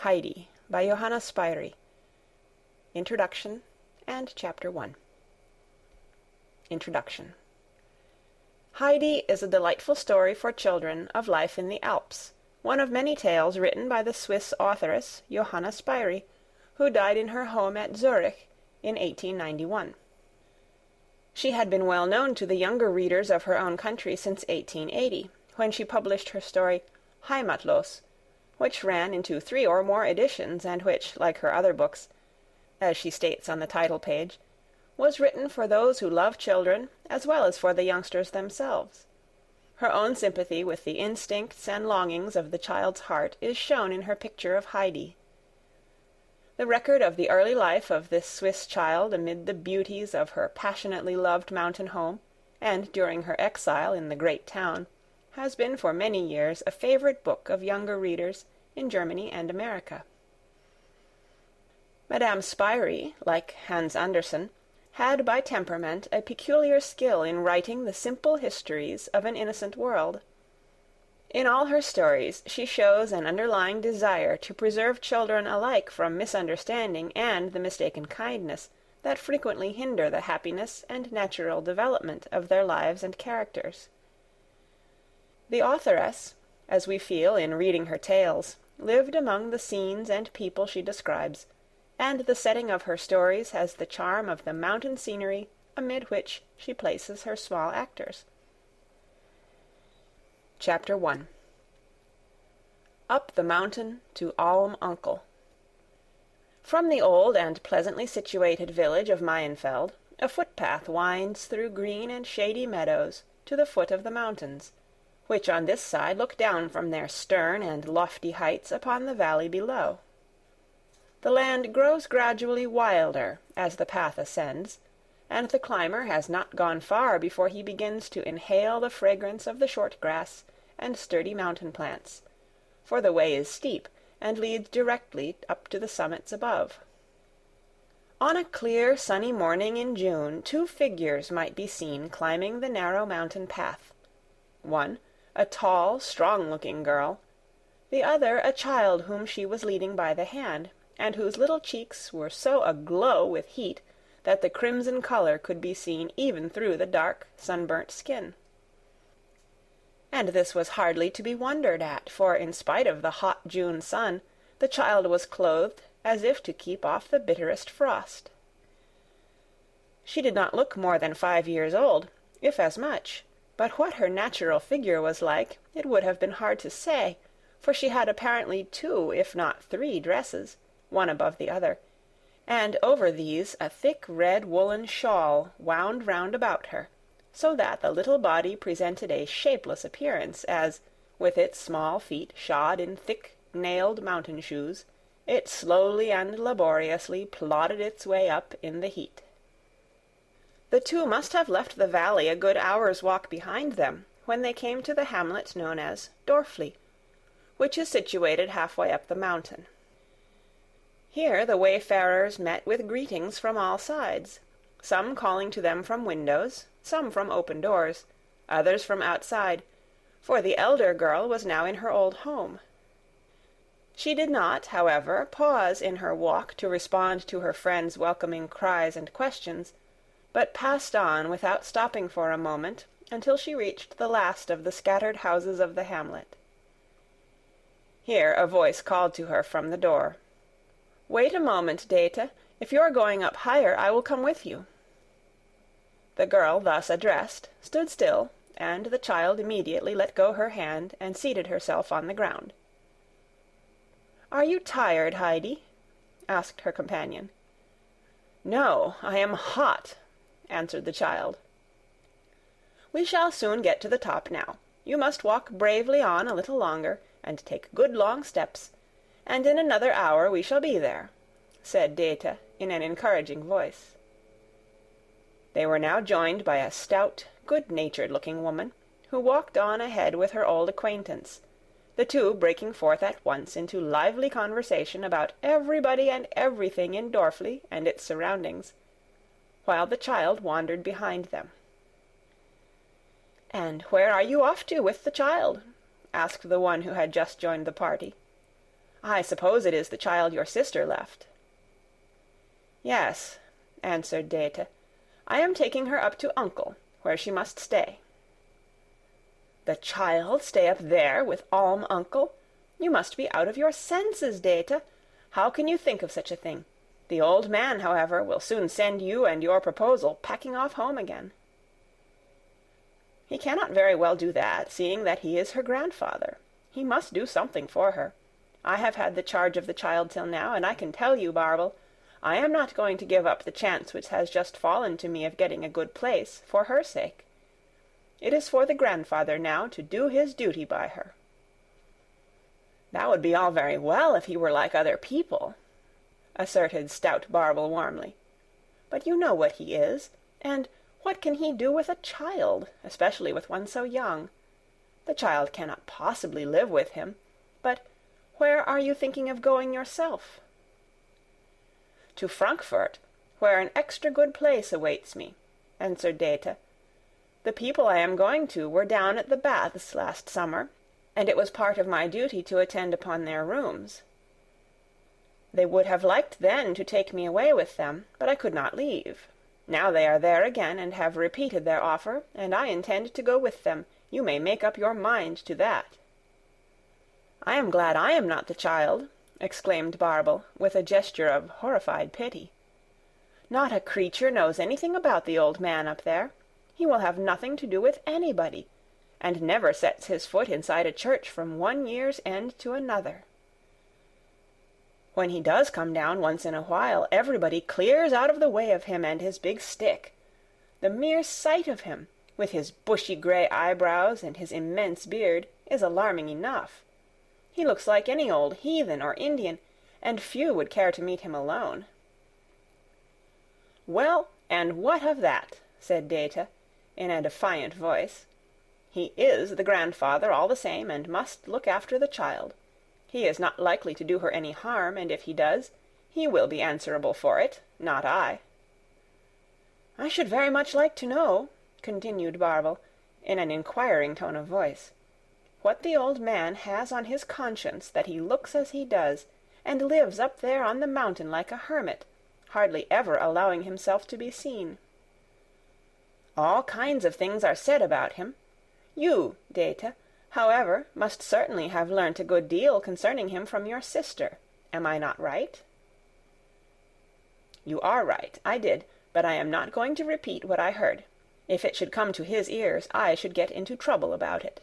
Heidi by Johanna Spyri. Introduction and Chapter 1. Introduction. Heidi is a delightful story for children of life in the Alps, one of many tales written by the Swiss authoress Johanna Spyri, who died in her home at Zurich in 1891. She had been well known to the younger readers of her own country since 1880, when she published her story Heimatlos, which ran into 3 or more editions and which, like her other books, as she states on the title page, was written for those who love children as well as for the youngsters themselves. Her own sympathy with the instincts and longings of the child's heart is shown in her picture of Heidi. The record of the early life of this Swiss child amid the beauties of her passionately loved mountain home, and during her exile in the great town, has been for many years a favorite book of younger readers in Germany and America. Madame Spyri, like Hans Andersen, had by temperament a peculiar skill in writing the simple histories of an innocent world. In all her stories she shows an underlying desire to preserve children alike from misunderstanding and the mistaken kindness that frequently hinder the happiness and natural development of their lives and characters. The authoress, as we feel in reading her tales, lived among the scenes and people she describes, and the setting of her stories has the charm of the mountain scenery amid which she places her small actors. Chapter 1. Up the Mountain to Alm Uncle. From the old and pleasantly situated village of Mayenfeld, a footpath winds through green and shady meadows to the foot of the mountains, which on this side look down from their stern and lofty heights upon the valley below. The land grows gradually wilder as the path ascends, and the climber has not gone far before he begins to inhale the fragrance of the short grass and sturdy mountain plants, for the way is steep and leads directly up to the summits above. On a clear, sunny morning in June, 2 figures might be seen climbing the narrow mountain path. One, a tall, strong-looking girl; the other a child whom she was leading by the hand, and whose little cheeks were so aglow with heat that the crimson color could be seen even through the dark, sunburnt skin. And this was hardly to be wondered at, for in spite of the hot June sun, the child was clothed as if to keep off the bitterest frost. She did not look more than 5 years old, if as much, but what her natural figure was like, it would have been hard to say, for she had apparently 2, if not 3 dresses, one above the other, and over these a thick red woolen shawl wound round about her, so that the little body presented a shapeless appearance as, with its small feet shod in thick nailed mountain shoes, it slowly and laboriously plodded its way up in the heat. The 2 must have left the valley a good hour's walk behind them when they came to the hamlet known as Dorfli, which is situated halfway up the mountain. Here the wayfarers met with greetings from all sides, some calling to them from windows, some from open doors, others from outside, for the elder girl was now in her old home. She did not, however, pause in her walk to respond to her friends' welcoming cries and questions, but passed on without stopping for a moment until she reached the last of the scattered houses of the hamlet. Here a voice called to her from the door. "Wait a moment, Dete. If you are going up higher, I will come with you." The girl thus addressed stood still, and the child immediately let go her hand and seated herself on the ground. "Are you tired, Heidi?" asked her companion. "No, I am hot," answered the child. "We shall soon get to the top now. You must walk bravely on a little longer, and take good long steps, and in another hour we shall be there," said Dete in an encouraging voice. They were now joined by a stout, good-natured-looking woman, who walked on ahead with her old acquaintance, the 2 breaking forth at once into lively conversation about everybody and everything in Dorfli and its surroundings, while the child wandered behind them. "And where are you off to with the child?" asked the one who had just joined the party. I suppose it is the child your sister left." "Yes," answered Dete. "I am taking her up to uncle, where she must stay." "The child stay up there with Alm uncle? You must be out of your senses, Dete. How can you think of such a thing? The old man, however, will soon send you and your proposal packing off home again." "He cannot very well do that, seeing that he is her grandfather. He must do something for her. I have had the charge of the child till now, and I can tell you, Barble, I am not going to give up the chance which has just fallen to me of getting a good place, for her sake. It is for the grandfather now to do his duty by her." "That would be all very well if he were like other people," asserted stout Barble warmly. "But you know what he is, and what can he do with a child, especially with one so young? The child cannot possibly live with him. But where are you thinking of going yourself?" "To Frankfurt, where an extra good place awaits me," answered Dete. "The people I am going to were down at the baths last summer, and it was part of my duty to attend upon their rooms. They would have liked then to take me away with them, but I could not leave. Now they are there again, and have repeated their offer, and I intend to go with them. You may make up your mind to that." "I am glad I am not the child," exclaimed Barble, with a gesture of horrified pity. "Not a creature knows anything about the old man up there. He will have nothing to do with anybody, and never sets his foot inside a church from one year's end to another. When he does come down once in a while, everybody clears out of the way of him and his big stick. The mere sight of him, with his bushy grey eyebrows and his immense beard, is alarming enough. He looks like any old heathen or Indian, and few would care to meet him alone." "Well, and what of that?" said Dete, in a defiant voice. "He is the grandfather all the same, and must look after the child. He is not likely to do her any harm, and if he does, he will be answerable for it, not I." "I should very much like to know," continued Barble, in an inquiring tone of voice, "what the old man has on his conscience that he looks as he does, and lives up there on the mountain like a hermit, hardly ever allowing himself to be seen. All kinds of things are said about him. You, Dete, however, must certainly have learnt a good deal concerning him from your sister. Am I not right?" "You are right, I did, but I am not going to repeat what I heard. If it should come to his ears, I should get into trouble about it."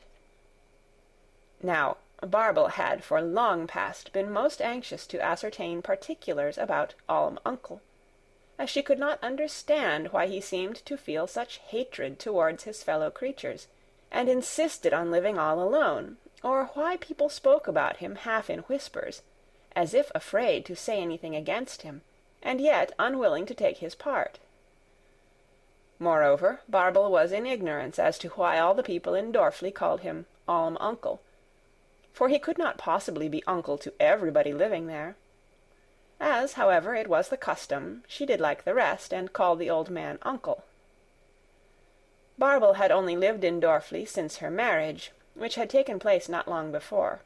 Now, Barble had for long past been most anxious to ascertain particulars about Alm uncle, as she could not understand why he seemed to feel such hatred towards his fellow creatures, and insisted on living all alone, or why people spoke about him half in whispers, as if afraid to say anything against him, and yet unwilling to take his part. Moreover, Barble was in ignorance as to why all the people in Dorfli called him Alm uncle, for he could not possibly be uncle to everybody living there. As, however, it was the custom, she did like the rest, and called the old man uncle. Barble had only lived in Dorfli since her marriage, which had taken place not long before.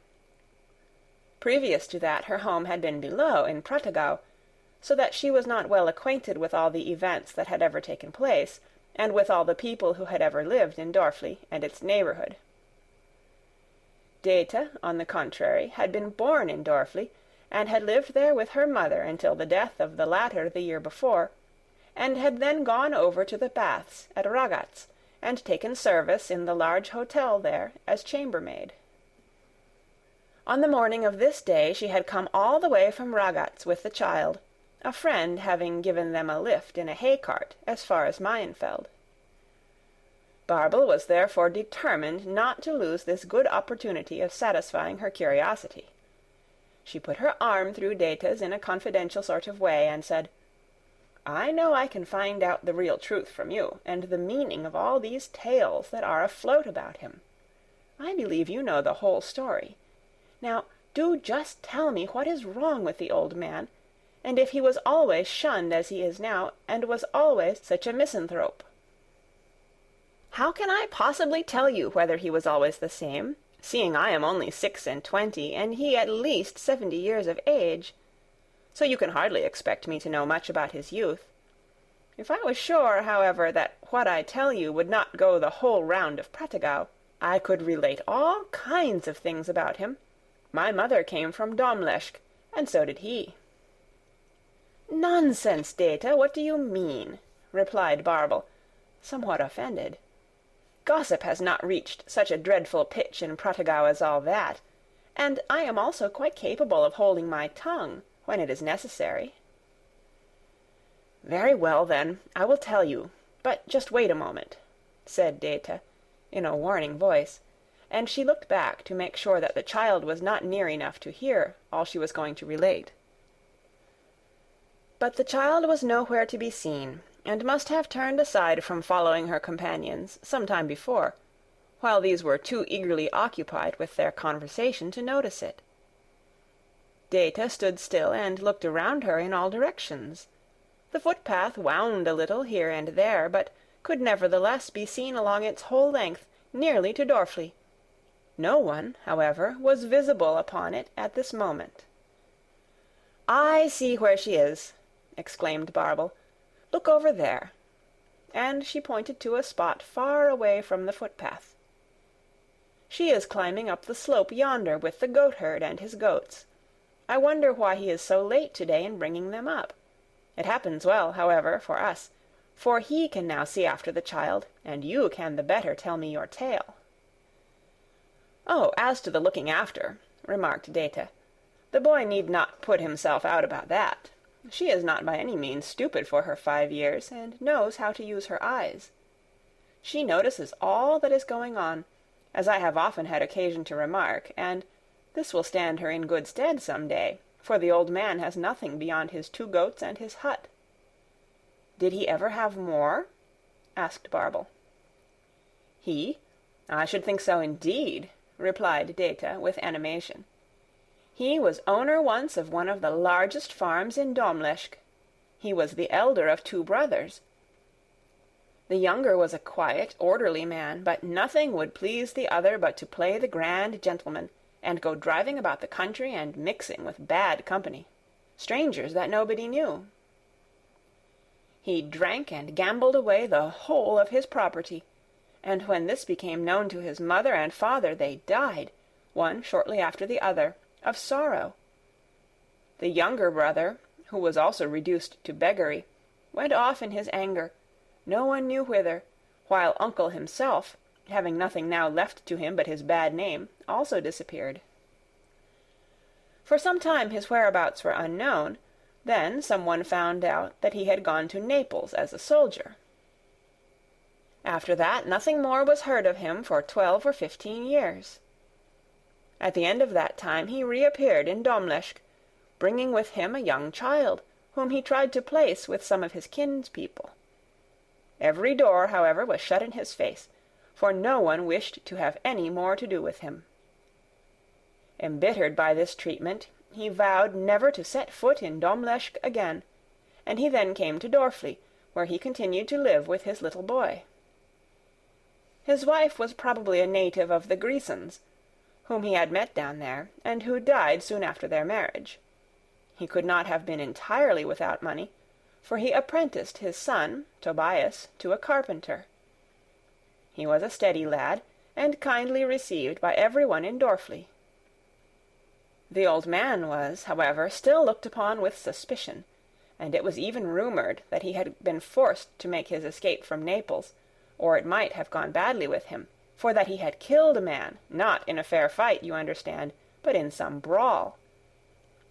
Previous to that her home had been below, in Prattigau, so that she was not well acquainted with all the events that had ever taken place, and with all the people who had ever lived in Dorfli and its neighbourhood. Dete, on the contrary, had been born in Dorfli, and had lived there with her mother until the death of the latter the year before, and had then gone over to the baths at Ragaz, and taken service in the large hotel there as chambermaid. On the morning of this day she had come all the way from Ragaz with the child, a friend having given them a lift in a hay-cart as far as Meienfeld. Barble was therefore determined not to lose this good opportunity of satisfying her curiosity. She put her arm through Dete's in a confidential sort of way, and said, "I know I can find out the real truth from you, and the meaning of all these tales that are afloat about him. I believe you know the whole story. Now, do just tell me what is wrong with the old man, and if he was always shunned as he is now, and was always such a misanthrope." "How can I possibly tell you whether he was always the same?" seeing I am only 26, and he at least 70 years of age. So you can hardly expect me to know much about his youth. If I was sure, however, that what I tell you would not go the whole round of Prattigau, I could relate all kinds of things about him. My mother came from Domleschg, and so did he." "Nonsense, Dete, what do you mean?" replied Barble, somewhat offended. "Gossip has not reached such a dreadful pitch in Prattigau as all that, and I am also quite capable of holding my tongue when it is necessary." "Very well, then, I will tell you, but just wait a moment," said Dete, in a warning voice, and she looked back to make sure that the child was not near enough to hear all she was going to relate. But the child was nowhere to be seen, and must have turned aside from following her companions some time before, while these were too eagerly occupied with their conversation to notice it. Dete stood still and looked around her in all directions. The footpath wound a little here and there, but could nevertheless be seen along its whole length, nearly to Dorfli. No one, however, was visible upon it at this moment. "I see where she is," exclaimed Barble. "Look over there." And she pointed to a spot far away from the footpath. "She is climbing up the slope yonder with the goatherd and his goats. I wonder why he is so late to-day in bringing them up. It happens well, however, for us, for he can now see after the child, and you can the better tell me your tale." "Oh, as to the looking after," remarked Dete, "the boy need not put himself out about that. She is not by any means stupid for her 5 years, and knows how to use her eyes. She notices all that is going on, as I have often had occasion to remark, and this will stand her in good stead some day, for the old man has nothing beyond his 2 goats and his hut." "Did he ever have more?" asked Barble. "He? I should think so indeed," replied Dete with animation. "He was owner once of one of the largest farms in Domleschg. He was the elder of 2 brothers. The younger was a quiet, orderly man, but nothing would please the other but to play the grand gentleman, and go driving about the country and mixing with bad company, strangers that nobody knew. He drank and gambled away the whole of his property, and when this became known to his mother and father, they died, one shortly after the other, of sorrow. The younger brother, who was also reduced to beggary, went off in his anger, no one knew whither, while uncle himself, having nothing now left to him but his bad name, also disappeared. For some time his whereabouts were unknown. Then some one found out that he had gone to Naples as a soldier. After that nothing more was heard of him for 12 or 15 years. At the end of that time he reappeared in Domleschg, bringing with him a young child, whom he tried to place with some of his kinspeople. Every door, however, was shut in his face, for no one wished to have any more to do with him. Embittered by this treatment, he vowed never to set foot in Domleschg again, and he then came to Dorfli, where he continued to live with his little boy. His wife was probably a native of the Grisons, whom he had met down there, and who died soon after their marriage. He could not have been entirely without money, for he apprenticed his son, Tobias, to a carpenter. He was a steady lad, and kindly received by every one in Dorfli. The old man was, however, still looked upon with suspicion, and it was even rumoured that he had been forced to make his escape from Naples, or it might have gone badly with him, for that he had killed a man, not in a fair fight, you understand, but in some brawl.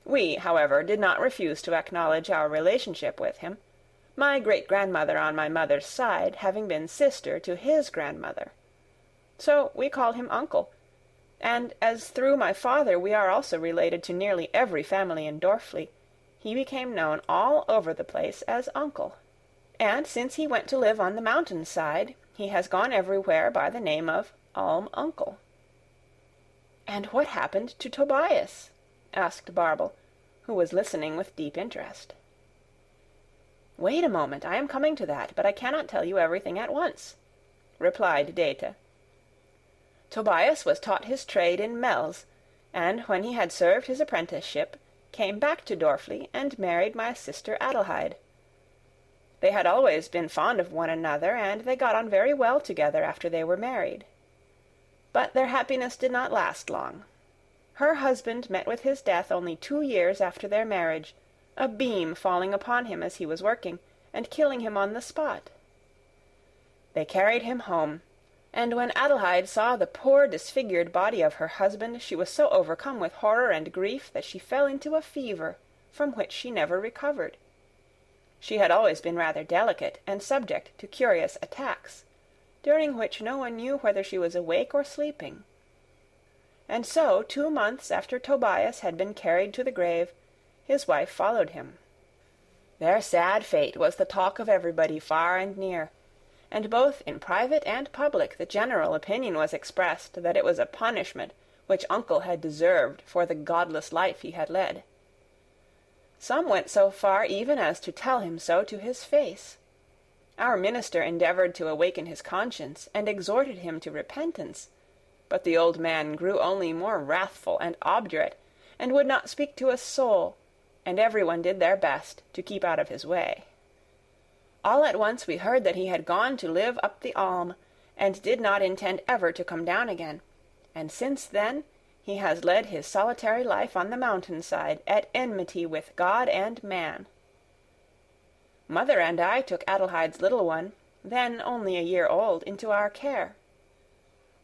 We, however, did not refuse to acknowledge our relationship with him, my great-grandmother on my mother's side having been sister to his grandmother. So we called him uncle, and as through my father we are also related to nearly every family in Dorfli, he became known all over the place as uncle. And since he went to live on the mountain side, he has gone everywhere by the name of Uncle. "And what happened to Tobias?" asked Barble, who was listening with deep interest. "Wait a moment, I am coming to that, but I cannot tell you everything at once," replied Dete. Tobias was taught his trade in Mells, and when he had served his apprenticeship, came back to Dorfli and married my sister Adelheid. They had always been fond of one another, and they got on very well together after they were married. But their happiness did not last long. Her husband met with his death only 2 years after their marriage, a beam falling upon him as he was working, and killing him on the spot. They carried him home, and when Adelheid saw the poor disfigured body of her husband, she was so overcome with horror and grief that she fell into a fever, from which she never recovered. She had always been rather delicate, and subject to curious attacks, during which no one knew whether she was awake or sleeping. And so 2 months after Tobias had been carried to the grave, his wife followed him. Their sad fate was the talk of everybody far and near, and both in private and public the general opinion was expressed that it was a punishment which uncle had deserved for the godless life he had led. Some went so far even as to tell him so to his face. Our minister endeavored to awaken his conscience, and exhorted him to repentance, but the old man grew only more wrathful and obdurate, and would not speak to a soul, and everyone did their best to keep out of his way. All at once we heard that he had gone to live up the Alm, and did not intend ever to come down again, and since then he has led his solitary life on the mountain-side, at enmity with God and man. Mother and I took Adelheid's little one, then only a year old, into our care.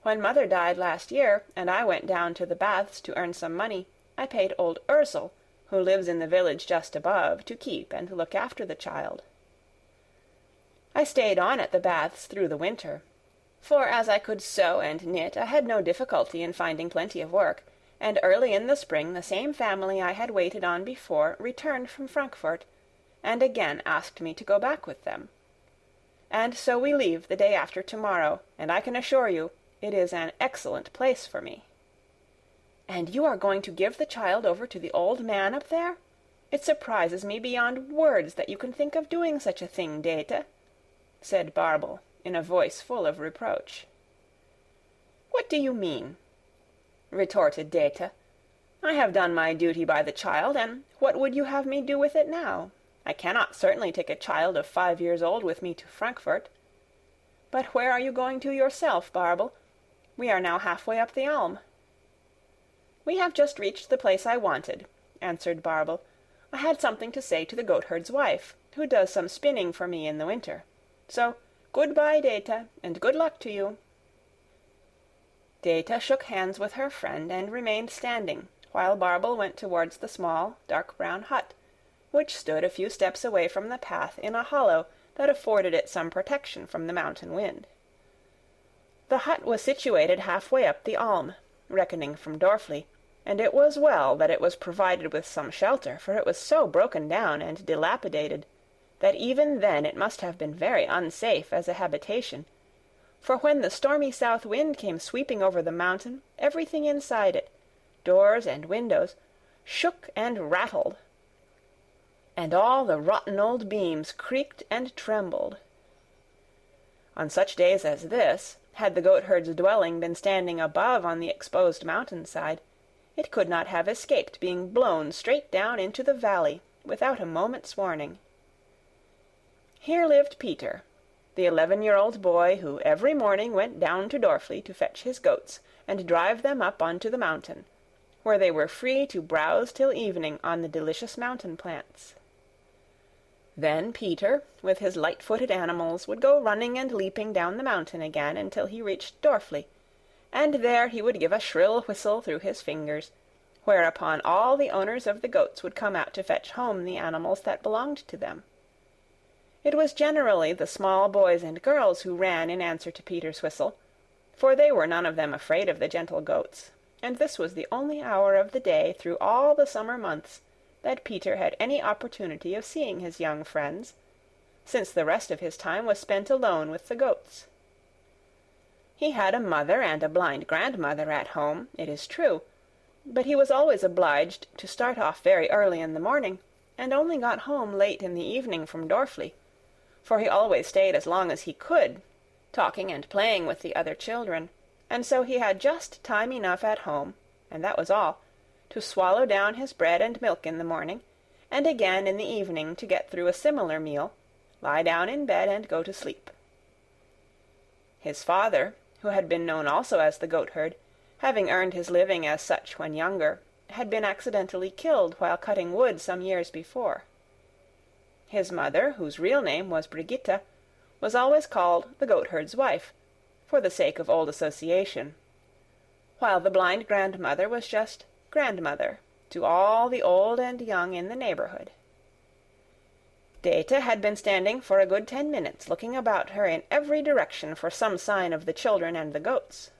When Mother died last year, and I went down to the baths to earn some money, I paid old Ursel, who lives in the village just above, to keep and look after the child. I stayed on at the baths through the winter, for as I could sew and knit, I had no difficulty in finding plenty of work, and early in the spring the same family I had waited on before returned from Frankfurt, and again asked me to go back with them. And so we leave the day after tomorrow, and I can assure you it is an excellent place for me." "And you are going to give the child over to the old man up there? It surprises me beyond words that you can think of doing such a thing, Dete," said Barbel, in a voice full of reproach. "What do you mean?" retorted Dete. "I have done my duty by the child, and what would you have me do with it now? I cannot certainly take a child of 5 years old with me to Frankfurt. But where are you going to yourself, Barbel? We are now halfway up the Alm." "We have just reached the place I wanted," answered Barbel. "I had something to say to the goatherd's wife, who does some spinning for me in the winter. So, good-bye, Dete, and good luck to you." Dete shook hands with her friend and remained standing, while Barbel went towards the small, dark-brown hut, which stood a few steps away from the path in a hollow that afforded it some protection from the mountain wind. The hut was situated halfway up the Alm, reckoning from Dorfli, and it was well that it was provided with some shelter, for it was so broken down and dilapidated that even then it must have been very unsafe as a habitation, for when the stormy south wind came sweeping over the mountain, everything inside it, doors and windows, shook and rattled, and all the rotten old beams creaked and trembled. On such days as this, had the goatherd's dwelling been standing above on the exposed mountain-side, it could not have escaped being blown straight down into the valley without a moment's warning. Here lived Peter, the 11-year-old boy who every morning went down to Dorfli to fetch his goats and drive them up onto the mountain, where they were free to browse till evening on the delicious mountain plants. Then Peter, with his light-footed animals, would go running and leaping down the mountain again until he reached Dorfli, and there he would give a shrill whistle through his fingers, whereupon all the owners of the goats would come out to fetch home the animals that belonged to them. It was generally the small boys and girls who ran in answer to Peter's whistle, for they were none of them afraid of the gentle goats, and this was the only hour of the day through all the summer months that Peter had any opportunity of seeing his young friends, since the rest of his time was spent alone with the goats. He had a mother and a blind grandmother at home, it is true, but he was always obliged to start off very early in the morning, and only got home late in the evening from Dorfli, for he always stayed as long as he could, talking and playing with the other children, and so he had just time enough at home, and that was all, to swallow down his bread and milk in the morning, and again in the evening to get through a similar meal, lie down in bed and go to sleep. His father, who had been known also as the goatherd, having earned his living as such when younger, had been accidentally killed while cutting wood some years before. His mother, whose real name was Brigitta, was always called the goatherd's wife, for the sake of old association, while the blind grandmother was just grandmother to all the old and young in the neighborhood. Dete had been standing for a good 10 minutes, looking about her in every direction for some sign of the children and the goats.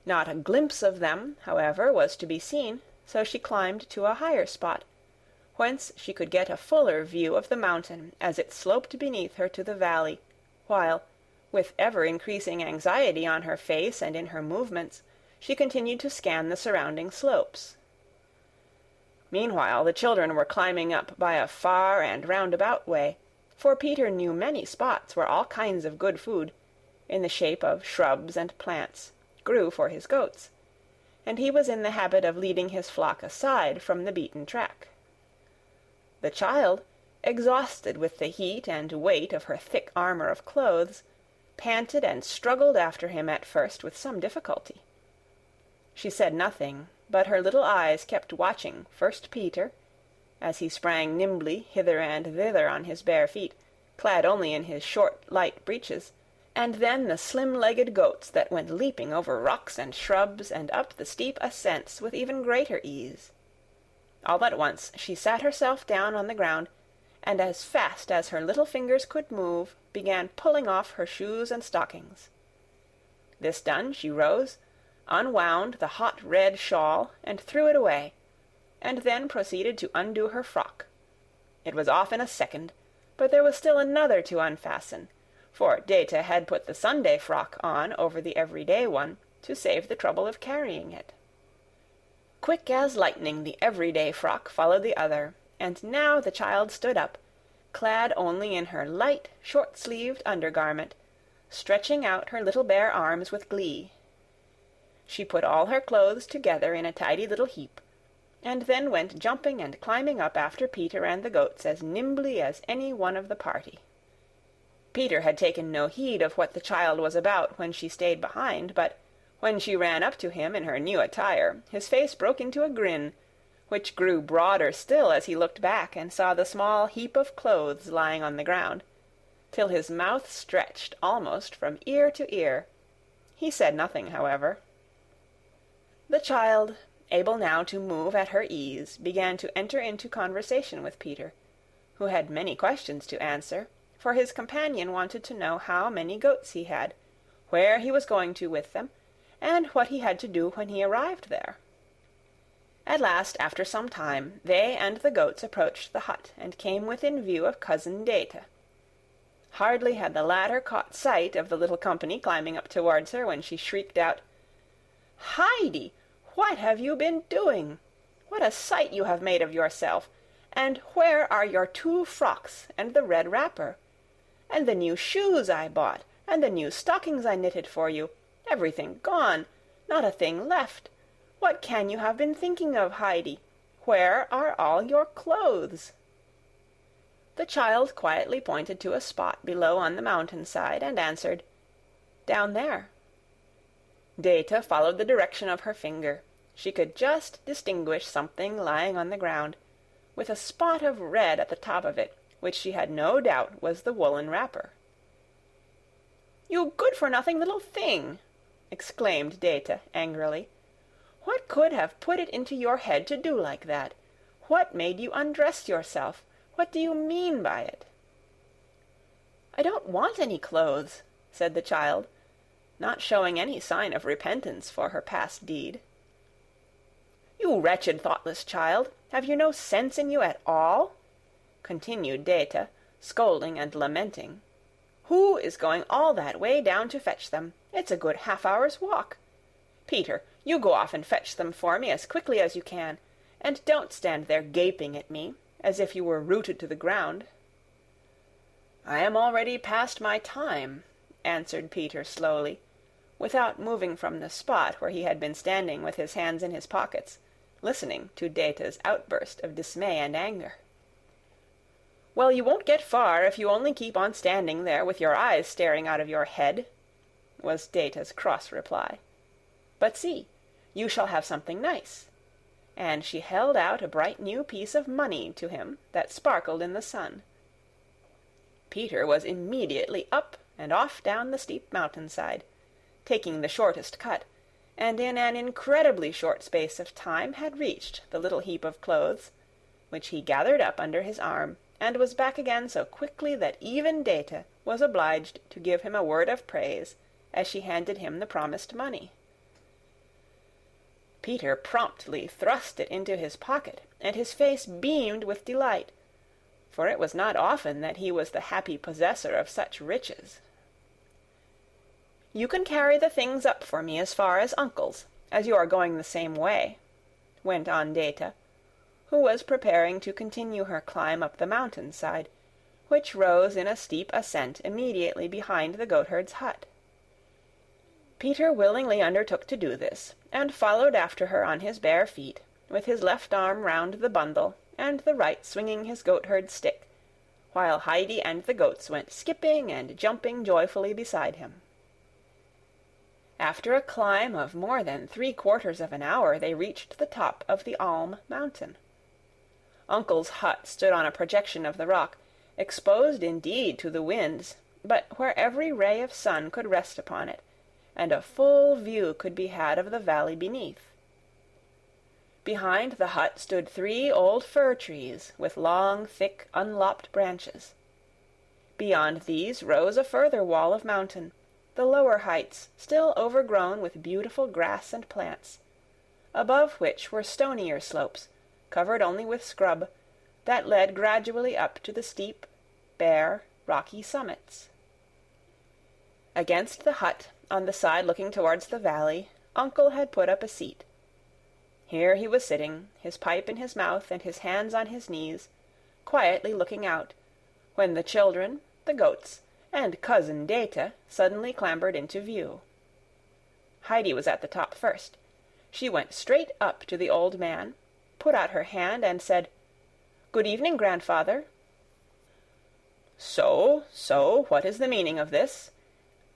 Not a glimpse of them, however, was to be seen, so she climbed to a higher spot, whence she could get a fuller view of the mountain as it sloped beneath her to the valley, while, with ever-increasing anxiety on her face and in her movements, she continued to scan the surrounding slopes. Meanwhile the children were climbing up by a far and roundabout way, for Peter knew many spots where all kinds of good food, in the shape of shrubs and plants, grew for his goats, and he was in the habit of leading his flock aside from the beaten track. The child, exhausted with the heat and weight of her thick armor of clothes, panted and struggled after him at first with some difficulty. She said nothing, but her little eyes kept watching first Peter, as he sprang nimbly hither and thither on his bare feet, clad only in his short, light breeches, and then the slim-legged goats that went leaping over rocks and shrubs and up the steep ascents with even greater ease. All at once she sat herself down on the ground, and as fast as her little fingers could move, began pulling off her shoes and stockings. This done, she rose, unwound the hot red shawl, and threw it away, and then proceeded to undo her frock. It was off in a second, but there was still another to unfasten, for Dete had put the Sunday frock on over the everyday one, to save the trouble of carrying it. Quick as lightning the everyday frock followed the other, and now the child stood up, clad only in her light, short-sleeved undergarment, stretching out her little bare arms with glee. She put all her clothes together in a tidy little heap, and then went jumping and climbing up after Peter and the goats as nimbly as any one of the party. Peter had taken no heed of what the child was about when she stayed behind, but when she ran up to him in her new attire, his face broke into a grin, which grew broader still as he looked back and saw the small heap of clothes lying on the ground, till his mouth stretched almost from ear to ear. He said nothing, however. The child, able now to move at her ease, began to enter into conversation with Peter, who had many questions to answer, for his companion wanted to know how many goats he had, where he was going to with them, and what he had to do when he arrived there. At last, after some time, they and the goats approached the hut, and came within view of Cousin Dete. Hardly had the latter caught sight of the little company climbing up towards her, when she shrieked out, "Heidi, what have you been doing? What a sight you have made of yourself! And where are your 2 frocks and the red wrapper? And the new shoes I bought, and the new stockings I knitted for you? Everything gone, not a thing left. What can you have been thinking of, Heidi? Where are all your clothes?" The child quietly pointed to a spot below on the mountain-side, and answered, "Down there." Dete followed the direction of her finger. She could just distinguish something lying on the ground, with a spot of red at the top of it, which she had no doubt was the woolen wrapper. "You good-for-nothing little thing!" exclaimed Dete angrily. "What could have put it into your head to do like that? What made you undress yourself? What do you mean by it?" "I don't want any clothes," said the child, not showing any sign of repentance for her past deed. "You wretched, thoughtless child, have you no sense in you at all?" continued Dete, scolding and lamenting. "Who is going all that way down to fetch them? It's a good half-hour's walk. Peter, you go off and fetch them for me as quickly as you can, and don't stand there gaping at me, as if you were rooted to the ground." "I am already past my time," answered Peter slowly, without moving from the spot where he had been standing with his hands in his pockets, listening to Dete's outburst of dismay and anger. "Well, you won't get far if you only keep on standing there with your eyes staring out of your head," was Dete's cross reply. "But see, you shall have something nice." And she held out a bright new piece of money to him that sparkled in the sun. Peter was immediately up and off down the steep mountainside, taking the shortest cut, and in an incredibly short space of time had reached the little heap of clothes, which he gathered up under his arm, and was back again so quickly that even Dete was obliged to give him a word of praise as she handed him the promised money. Peter promptly thrust it into his pocket, and his face beamed with delight, for it was not often that he was the happy possessor of such riches. "You can carry the things up for me as far as Uncle's, as you are going the same way," went on Dete, who was preparing to continue her climb up the mountain-side, which rose in a steep ascent immediately behind the goatherd's hut. Peter willingly undertook to do this, and followed after her on his bare feet, with his left arm round the bundle, and the right swinging his goatherd's stick, while Heidi and the goats went skipping and jumping joyfully beside him. After a climb of more than 3/4 of an hour, they reached the top of the Alm mountain. Uncle's hut stood on a projection of the rock, exposed indeed to the winds, but where every ray of sun could rest upon it, and a full view could be had of the valley beneath. Behind the hut stood 3 old fir trees with long, thick, unlopped branches. Beyond these rose a further wall of mountain, the lower heights still overgrown with beautiful grass and plants, above which were stonier slopes, covered only with scrub, that led gradually up to the steep, bare, rocky summits. Against the hut, on the side looking towards the valley, Uncle had put up a seat. Here he was sitting, his pipe in his mouth and his hands on his knees, quietly looking out, when the children, the goats, and Cousin Dete suddenly clambered into view. Heidi was at the top first. She went straight up to the old man, put out her hand, and said, "Good evening, grandfather." So, what is the meaning of this?"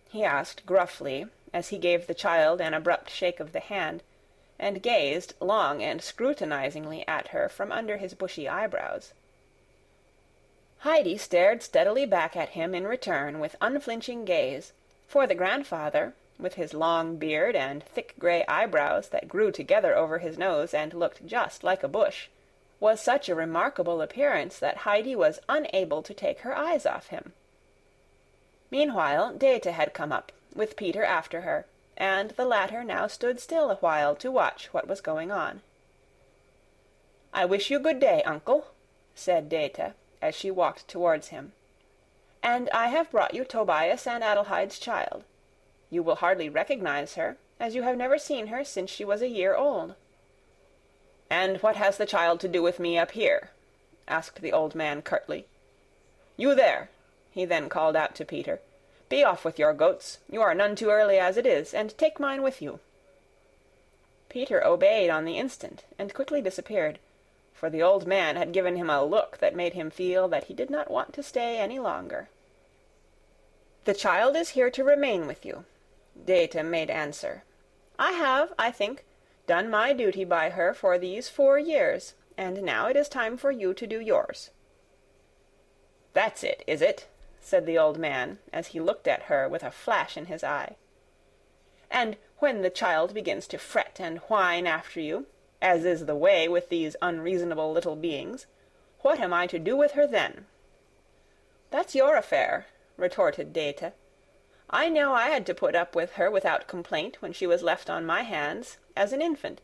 he asked gruffly, as he gave the child an abrupt shake of the hand, and gazed long and scrutinizingly at her from under his bushy eyebrows. Heidi stared steadily back at him in return with unflinching gaze, for the grandfather, with his long beard and thick grey eyebrows that grew together over his nose and looked just like a bush, was such a remarkable appearance that Heidi was unable to take her eyes off him. Meanwhile Dete had come up, with Peter after her, and the latter now stood still a while to watch what was going on. "I wish you good day, Uncle," said Dete, as she walked towards him. "And I have brought you Tobias and Adelheide's child. You will hardly recognize her, as you have never seen her since she was a year old." "And what has the child to do with me up here?" asked the old man curtly. "You there," he then called out to Peter, "be off with your goats. You are none too early as it is, and take mine with you." Peter obeyed on the instant, and quickly disappeared, for the old man had given him a look that made him feel that he did not want to stay any longer. "The child is here to remain with you," Dete made answer. "I have, I think, done my duty by her for these 4 years, and now it is time for you to do yours." "That's it, is it?" said the old man, as he looked at her with a flash in his eye. "And when the child begins to fret and whine after you, as is the way with these unreasonable little beings, what am I to do with her then?" "That's your affair," retorted Dete. "I know I had to put up with her without complaint when she was left on my hands, as an infant,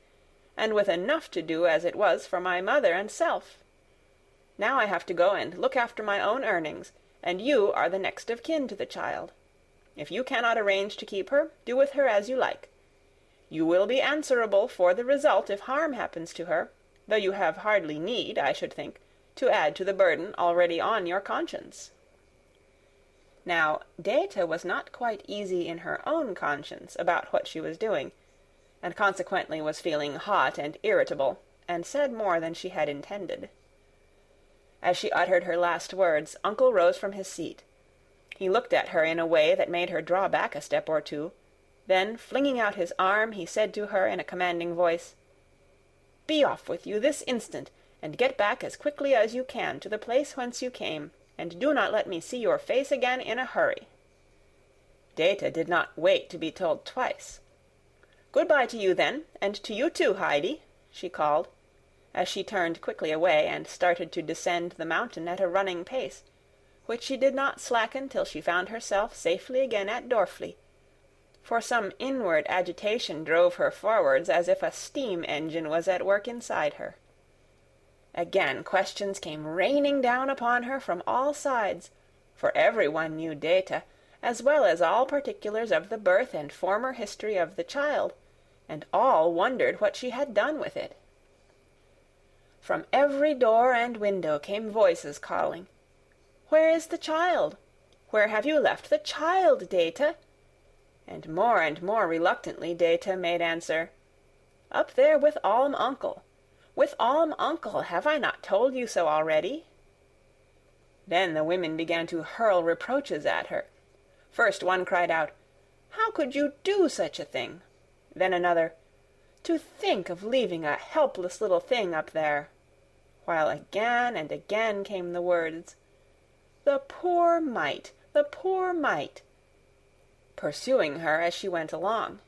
and with enough to do as it was for my mother and self. Now I have to go and look after my own earnings, and you are the next of kin to the child. If you cannot arrange to keep her, do with her as you like. You will be answerable for the result if harm happens to her, though you have hardly need, I should think, to add to the burden already on your conscience." Now, Dete was not quite easy in her own conscience about what she was doing, and consequently was feeling hot and irritable, and said more than she had intended. As she uttered her last words, Uncle rose from his seat. He looked at her in a way that made her draw back a step or two. Then, flinging out his arm, he said to her in a commanding voice, "Be off with you this instant, and get back as quickly as you can to the place whence you came, and do not let me see your face again in a hurry." Dete did not wait to be told twice. "Good-bye to you, then, and to you too, Heidi," she called, as she turned quickly away and started to descend the mountain at a running pace, which she did not slacken till she found herself safely again at Dorfli, for some inward agitation drove her forwards as if a steam-engine was at work inside her. Again questions came raining down upon her from all sides, for every one knew Dete, as well as all particulars of the birth and former history of the child, and all wondered what she had done with it. From every door and window came voices calling, "Where is the child? Where have you left the child, Dete?" And more reluctantly Dete made answer, "Up there with Alm uncle. With Alm uncle, have I not told you so already?" Then the women began to hurl reproaches at her. First one cried out, "How could you do such a thing?" Then another, "To think of leaving a helpless little thing up there," while again and again came the words, "The poor mite, the poor mite," pursuing her as she went along.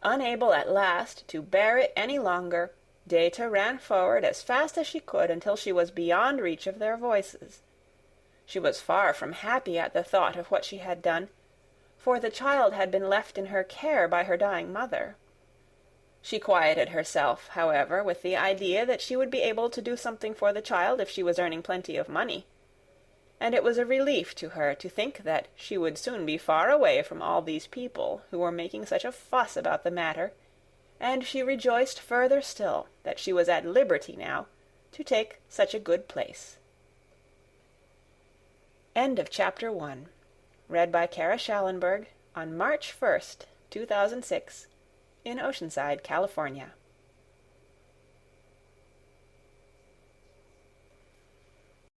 Unable at last to bear it any longer, Dete ran forward as fast as she could until she was beyond reach of their voices. She was far from happy at the thought of what she had done, for the child had been left in her care by her dying mother. She quieted herself, however, with the idea that she would be able to do something for the child if she was earning plenty of money, and it was a relief to her to think that she would soon be far away from all these people who were making such a fuss about the matter, and she rejoiced further still that she was at liberty now to take such a good place. End of Chapter 1. Read by Kara Schallenberg on March 1st, 2006, in Oceanside, California.